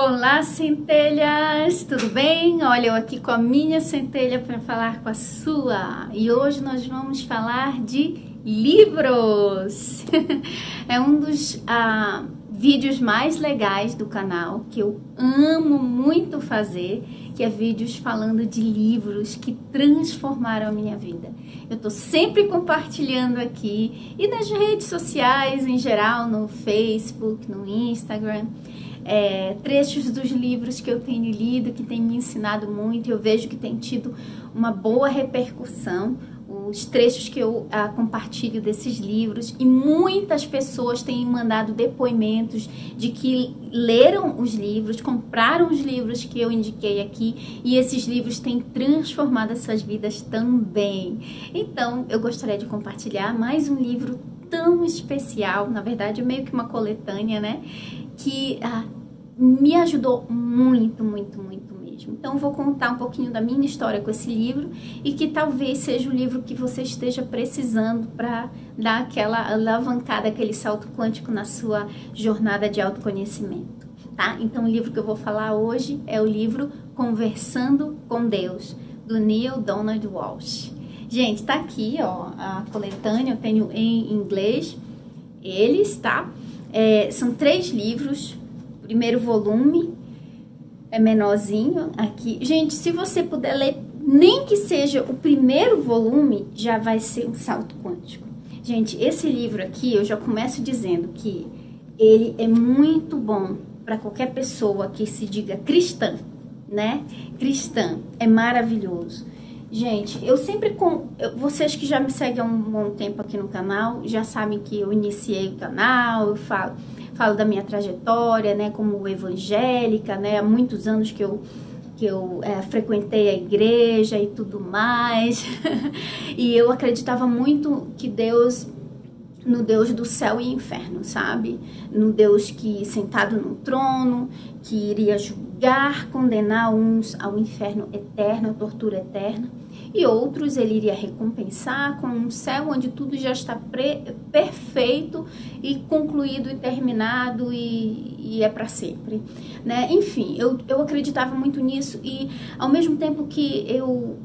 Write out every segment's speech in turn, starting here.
Olá, centelhas! Tudo bem? Olha, eu aqui com a minha centelha para falar com a sua. E hoje nós vamos falar de livros. É um dos vídeos mais legais do canal, que eu amo muito fazer, que é vídeos falando de livros que transformaram a minha vida. Eu tô sempre compartilhando aqui e nas redes sociais em geral, no Facebook, no Instagram, trechos dos livros que eu tenho lido, que tem me ensinado muito. Eu vejo que tem tido uma boa repercussão os trechos que eu compartilho desses livros, e muitas pessoas têm mandado depoimentos de que leram os livros, compraram os livros que eu indiquei aqui, e esses livros têm transformado as suas vidas também. Então eu gostaria de compartilhar mais um livro tão especial, na verdade é meio que uma coletânea, né, que me ajudou muito mesmo. Então eu vou contar um pouquinho da minha história com esse livro, e que talvez seja o livro que você esteja precisando para dar aquela alavancada, aquele salto quântico na sua jornada de autoconhecimento, tá? Então o livro que eu vou falar hoje é o livro Conversando com Deus, do Neale Donald Walsch. Gente, tá aqui, ó, a coletânea, eu tenho em inglês eles, tá? São 3 livros, primeiro volume, é menorzinho aqui. Gente, se você puder ler, nem que seja o primeiro volume, já vai ser um salto quântico. Gente, esse livro aqui, eu já começo dizendo que ele é muito bom para qualquer pessoa que se diga cristã, né? Cristã, é maravilhoso. Gente, eu sempre, vocês que já me seguem há um bom tempo aqui no canal, já sabem que eu iniciei o canal, eu falo da minha trajetória, né, como evangélica, né, há muitos anos que eu frequentei a igreja e tudo mais, e eu acreditava muito que no Deus do céu e inferno, sabe? No Deus que sentado no trono, que iria julgar, condenar uns ao inferno eterno, à tortura eterna, e outros ele iria recompensar com um céu onde tudo já está perfeito e concluído e terminado e é para sempre, né? Enfim, eu acreditava muito nisso, e ao mesmo tempo que eu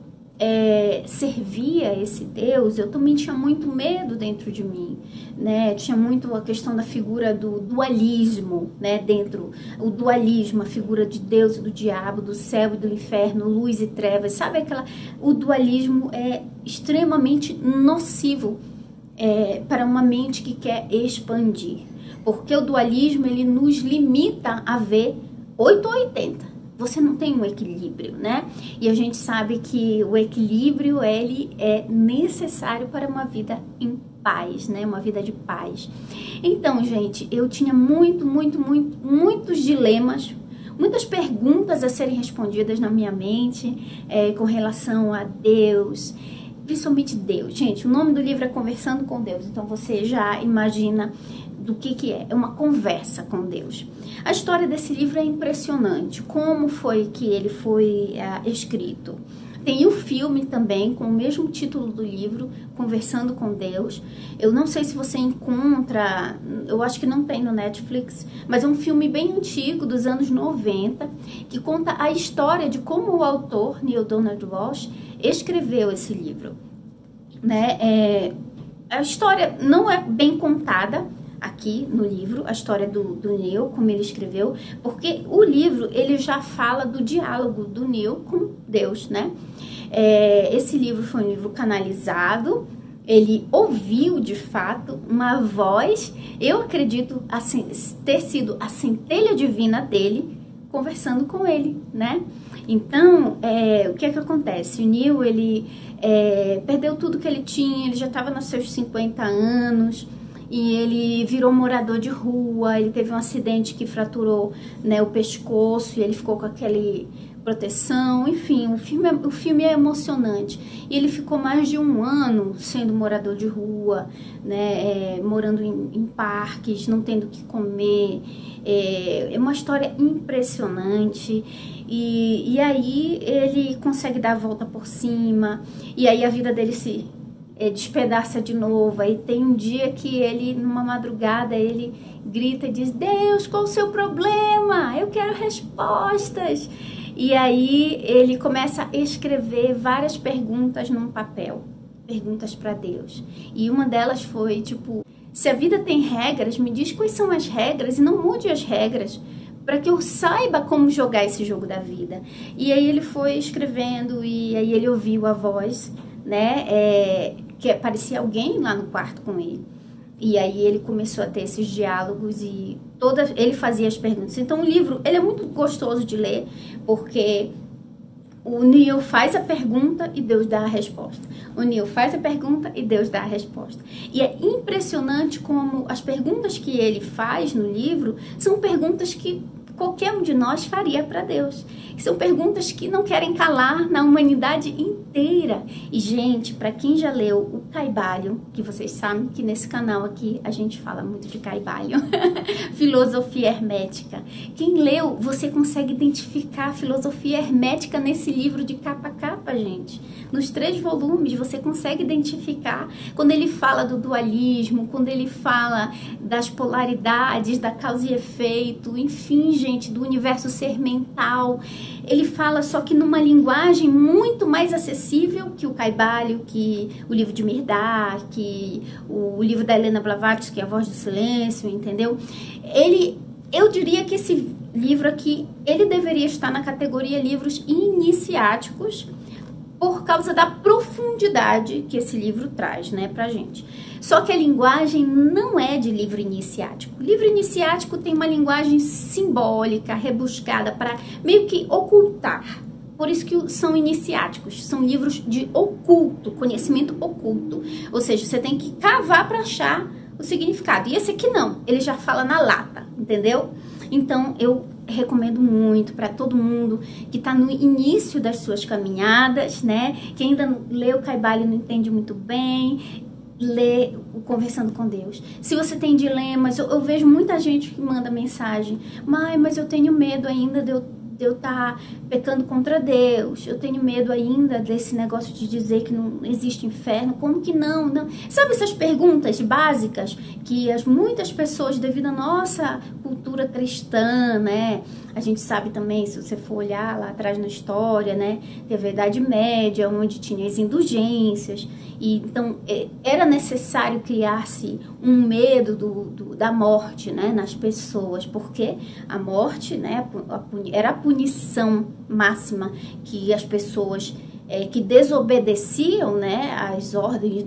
servia esse Deus, eu também tinha muito medo dentro de mim, né? Tinha muito a questão da figura do dualismo, né? Dentro, o dualismo, a figura de Deus e do diabo, do céu e do inferno, luz e trevas, sabe o dualismo é extremamente nocivo para uma mente que quer expandir, porque o dualismo ele nos limita a ver 8 ou 80. Você não tem um equilíbrio, né? E a gente sabe que o equilíbrio, ele é necessário para uma vida em paz, né? Uma vida de paz. Então, gente, eu tinha muitos dilemas, muitas perguntas a serem respondidas na minha mente, com relação a Deus, principalmente Deus. Gente, o nome do livro é Conversando com Deus, então você já imagina do que é uma conversa com Deus. A história desse livro é impressionante, como foi que ele foi escrito. Tem o filme também, com o mesmo título do livro, Conversando com Deus. Eu não sei se você encontra, eu acho que não tem no Netflix, mas é um filme bem antigo, dos anos 90, que conta a história de como o autor, Neale Donald Walsch, escreveu esse livro, né? A história não é bem contada aqui no livro, a história do Neale, como ele escreveu, porque o livro ele já fala do diálogo do Neale com Deus, né? Esse livro foi um livro canalizado, ele ouviu de fato uma voz, eu acredito assim, ter sido a centelha divina dele conversando com ele, né? Então, o que acontece? O Neale, ele perdeu tudo que ele tinha, ele já estava nos seus 50 anos, e ele virou morador de rua, ele teve um acidente que fraturou, né, o pescoço, e ele ficou com aquele proteção, enfim, o filme é emocionante. E ele ficou mais de 1 ano sendo morador de rua, né, morando em parques, não tendo o que comer. É uma história impressionante. E aí ele consegue dar a volta por cima, e aí a vida dele se despedaça de novo. Aí tem um dia que ele, numa madrugada, ele grita e diz: Deus, qual o seu problema? Eu quero respostas. E aí ele começa a escrever várias perguntas num papel, perguntas para Deus. E uma delas foi tipo: se a vida tem regras, me diz quais são as regras e não mude as regras, para que eu saiba como jogar esse jogo da vida. E aí ele foi escrevendo e aí ele ouviu a voz, né, que parecia alguém lá no quarto com ele. E aí ele começou a ter esses diálogos e ele fazia as perguntas. Então o livro, ele é muito gostoso de ler, porque o Neil faz a pergunta e Deus dá a resposta. O Neil faz a pergunta e Deus dá a resposta. E é impressionante como as perguntas que ele faz no livro são perguntas que qualquer um de nós faria para Deus. São perguntas que não querem calar na humanidade inteira. E, gente, para quem já leu o Caibalho, que vocês sabem que nesse canal aqui a gente fala muito de Caibalho, filosofia hermética. Quem leu, você consegue identificar a filosofia hermética nesse livro de capa a capa, gente. Nos 3 volumes você consegue identificar quando ele fala do dualismo, quando ele fala das polaridades, da causa e efeito, enfim, gente, do universo ser mental. Ele fala só que numa linguagem muito mais acessível que o Caibalho, que o livro de Mirdá, que o livro da Helena Blavatsky, A Voz do Silêncio, entendeu? Eu diria que esse livro aqui, ele deveria estar na categoria livros iniciáticos, por causa da profundidade que esse livro traz, né, pra gente. Só que a linguagem não é de livro iniciático. O livro iniciático tem uma linguagem simbólica, rebuscada, para meio que ocultar. Por isso que são iniciáticos, são livros de oculto, conhecimento oculto. Ou seja, você tem que cavar para achar o significado. E esse aqui não, ele já fala na lata, entendeu? Então, eu recomendo muito para todo mundo que está no início das suas caminhadas, né? Que ainda lê o Caibalho e não entende muito bem, lê o Conversando com Deus. Se você tem dilemas, eu vejo muita gente que manda mensagem: mas eu tenho medo ainda de eu estar pecando contra Deus, eu tenho medo ainda desse negócio de dizer que não existe inferno, como que não? Sabe essas perguntas básicas que muitas pessoas, devido à nossa cultura cristã, né, a gente sabe também, se você for olhar lá atrás na história, né, teve a Idade Média, onde tinha as indulgências, e então era necessário criar-se um medo da morte, né, nas pessoas, porque a morte, né, era a punição máxima que as pessoas que desobedeciam, né, às ordens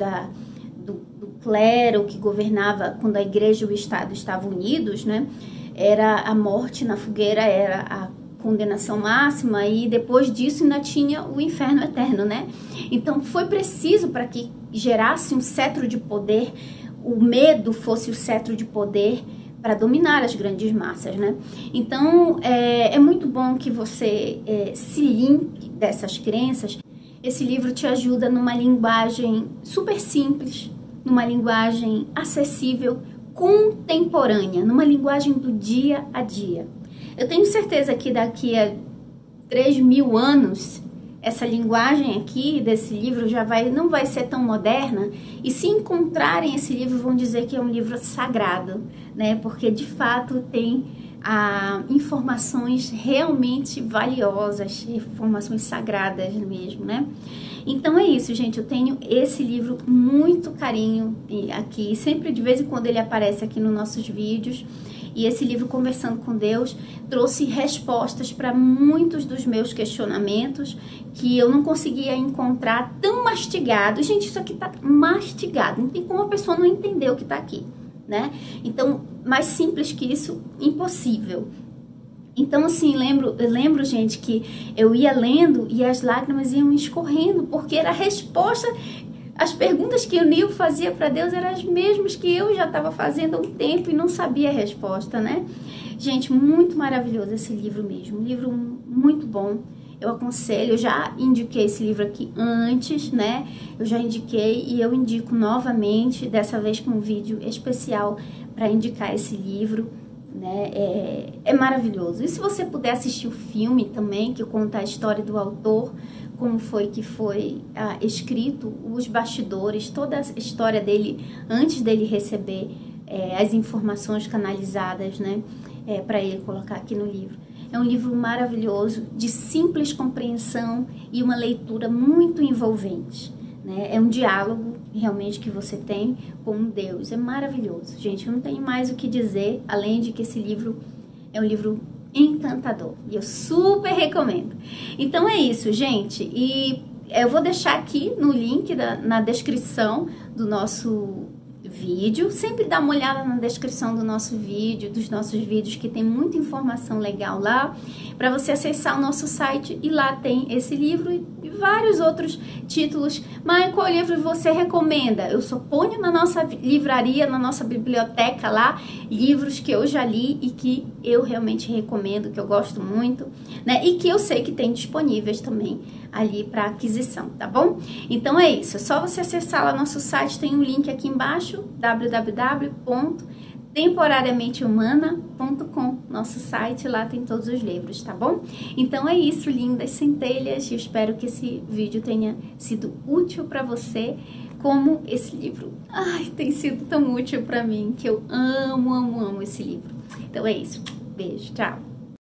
do clero que governava quando a igreja e o Estado estavam unidos, né, era a morte na fogueira, era a condenação máxima, e depois disso ainda tinha o inferno eterno, né? Então foi preciso, para que gerasse um cetro de poder, o medo fosse o cetro de poder para dominar as grandes massas, né? Então é muito bom que você se limpe dessas crenças. Esse livro te ajuda numa linguagem super simples, numa linguagem acessível, contemporânea, numa linguagem do dia a dia. Eu tenho certeza que daqui a 3.000 anos, essa linguagem aqui desse livro não vai ser tão moderna, e se encontrarem esse livro vão dizer que é um livro sagrado, né? Porque de fato tem informações realmente valiosas, informações sagradas mesmo, né? Então é isso, gente, eu tenho esse livro muito carinho aqui, sempre de vez em quando ele aparece aqui nos nossos vídeos. E esse livro, Conversando com Deus, trouxe respostas para muitos dos meus questionamentos que eu não conseguia encontrar tão mastigado. Gente, isso aqui tá mastigado, não tem como a pessoa não entender o que tá aqui, né? Então, mais simples que isso, impossível. Então, assim, eu lembro, gente, que eu ia lendo e as lágrimas iam escorrendo, porque era a resposta. As perguntas que o Neil fazia para Deus eram as mesmas que eu já estava fazendo há um tempo e não sabia a resposta, né? Gente, muito maravilhoso esse livro mesmo, um livro muito bom. Eu aconselho, eu já indiquei esse livro aqui antes, né? Eu já indiquei e eu indico novamente, dessa vez com um vídeo especial para indicar esse livro, né? É maravilhoso. E se você puder assistir o filme também, que conta a história do autor, como foi que foi escrito, os bastidores, toda a história dele antes dele receber as informações canalizadas, né, para ele colocar aqui no livro. É um livro maravilhoso, de simples compreensão e uma leitura muito envolvente, né? É um diálogo realmente que você tem com Deus. É maravilhoso, gente. Eu não tenho mais o que dizer, além de que esse livro é um livro encantador e eu super recomendo. Então é isso, gente. E eu vou deixar aqui no link na descrição do nosso vídeo. Sempre dá uma olhada na descrição do nosso vídeo, dos nossos vídeos, que tem muita informação legal lá, para você acessar o nosso site, e lá tem esse livro e vários outros títulos. Mas qual livro você recomenda? Eu só ponho na nossa livraria, na nossa biblioteca lá, livros que eu já li e que eu realmente recomendo, que eu gosto muito, né? E que eu sei que tem disponíveis também ali para aquisição, tá bom? Então é isso, é só você acessar lá nosso site, tem um link aqui embaixo, www.temporariamentehumana.com, nosso site, lá tem todos os livros, tá bom? Então é isso, lindas centelhas, eu espero que esse vídeo tenha sido útil para você, como esse livro, tem sido tão útil para mim, que eu amo esse livro. Então é isso, beijo, tchau!